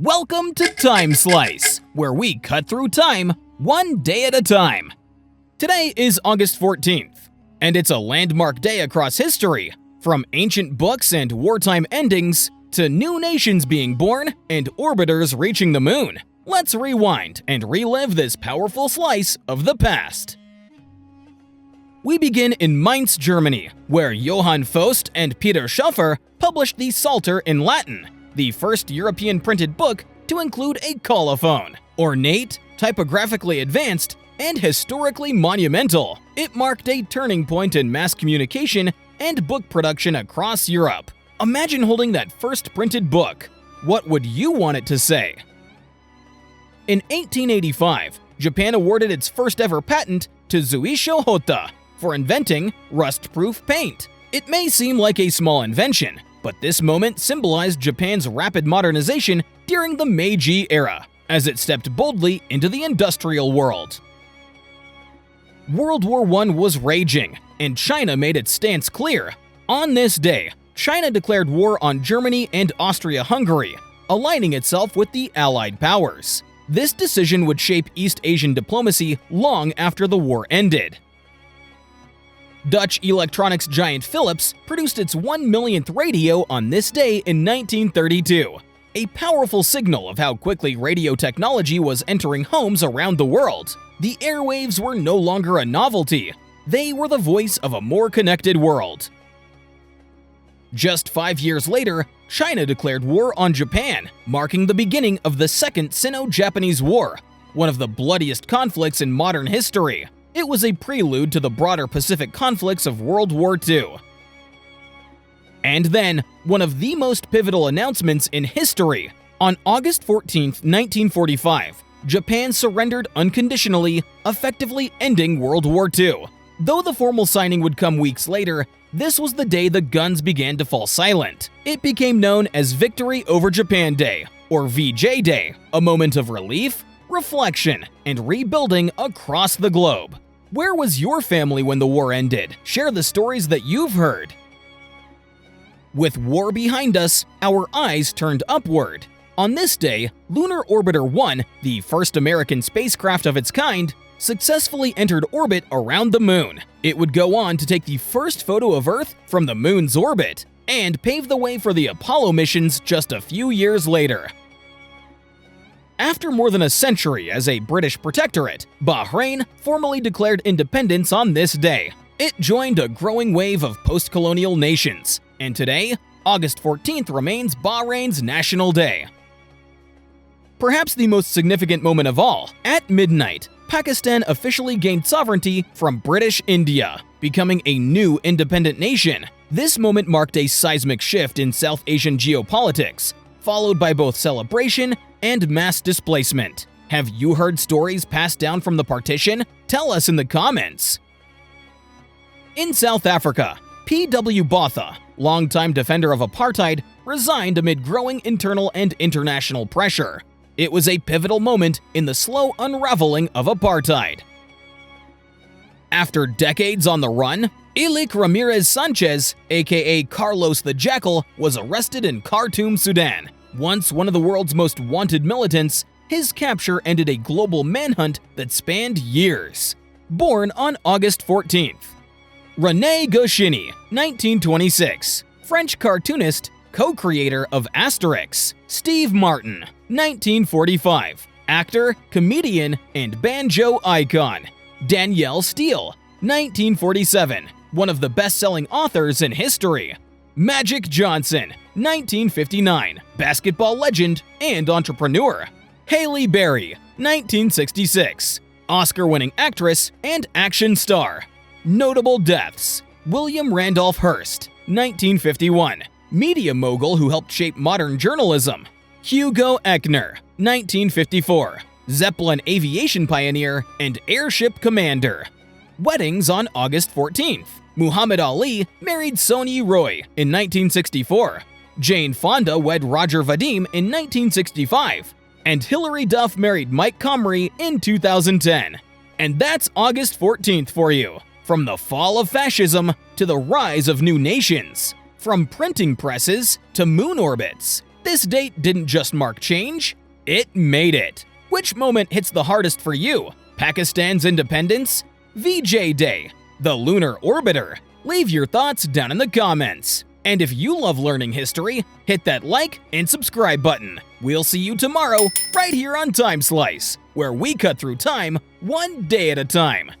Welcome to TimeSlice, where we cut through time one day at a time. Today is August 14th, and it's a landmark day across history, from ancient books and wartime endings to new nations being born and orbiters reaching the moon. Let's rewind and relive this powerful slice of the past. We begin in Mainz, Germany, where Johann Faust and Peter Schoeffer published the Psalter in Latin, the first European printed book to include a colophon. Ornate, typographically advanced, and historically monumental, it marked a turning point in mass communication and book production across Europe. Imagine holding that first printed book. What would you want it to say? In 1885, Japan awarded its first ever patent to Zuisho Hotta for inventing rust-proof paint. It may seem like a small invention, but this moment symbolized Japan's rapid modernization during the Meiji era, as it stepped boldly into the industrial world. World War I was raging, and China made its stance clear. On this day, China declared war on Germany and Austria-Hungary, aligning itself with the Allied powers. This decision would shape East Asian diplomacy long after the war ended. Dutch electronics giant Philips produced its one-millionth radio on this day in 1932, a powerful signal of how quickly radio technology was entering homes around the world. The airwaves were no longer a novelty, they were the voice of a more connected world. Just 5 years later, China declared war on Japan, marking the beginning of the Second Sino-Japanese War, one of the bloodiest conflicts in modern history. It was a prelude to the broader Pacific conflicts of World War II. And then, one of the most pivotal announcements in history. On August 14, 1945, Japan surrendered unconditionally, effectively ending World War II. Though the formal signing would come weeks later, this was the day the guns began to fall silent. It became known as Victory over Japan Day, or VJ Day, a moment of relief, reflection, and rebuilding across the globe. Where was your family when the war ended? Share the stories that you've heard. With war behind us, our eyes turned upward. On this day, Lunar Orbiter 1, the first American spacecraft of its kind, successfully entered orbit around the moon. It would go on to take the first photo of Earth from the moon's orbit and pave the way for the Apollo missions just a few years later. After more than a century as a British protectorate, Bahrain formally declared independence on this day. It joined a growing wave of post-colonial nations, and today, August 14th remains Bahrain's National Day. Perhaps the most significant moment of all, at midnight, Pakistan officially gained sovereignty from British India, becoming a new independent nation. This moment marked a seismic shift in South Asian geopolitics, followed by both celebration and mass displacement. Have you heard stories passed down from the partition? Tell us in the comments. In South Africa, P.W. Botha, longtime defender of apartheid, resigned amid growing internal and international pressure. It was a pivotal moment in the slow unraveling of apartheid. After decades on the run, Ilik Ramirez Sanchez, aka Carlos the Jackal, was arrested in Khartoum, Sudan. Once one of the world's most wanted militants, his capture ended a global manhunt that spanned years. Born on August 14th. René Goscinny, 1926, French cartoonist, co-creator of Asterix. Steve Martin, 1945, actor, comedian, and banjo icon. Danielle Steele, 1947, one of the best-selling authors in history. Magic Johnson, 1959, basketball legend and entrepreneur. Halle Berry, 1966, Oscar-winning actress and action star. Notable deaths: William Randolph Hearst, 1951, media mogul who helped shape modern journalism. Hugo Eckener, 1954, Zeppelin aviation pioneer and airship commander. Weddings on August 14th. Muhammad Ali married Sonia Roy in 1964. Jane Fonda wed Roger Vadim in 1965. And Hilary Duff married Mike Comrie in 2010. And that's August 14th for you. From the fall of fascism to the rise of new nations. From printing presses to moon orbits. This date didn't just mark change, it made it. Which moment hits the hardest for you? Pakistan's independence? VJ Day? The Lunar Orbiter? Leave your thoughts down in the comments. And if you love learning history, hit that like and subscribe button. We'll see you tomorrow right here on TimeSlice, where we cut through time one day at a time.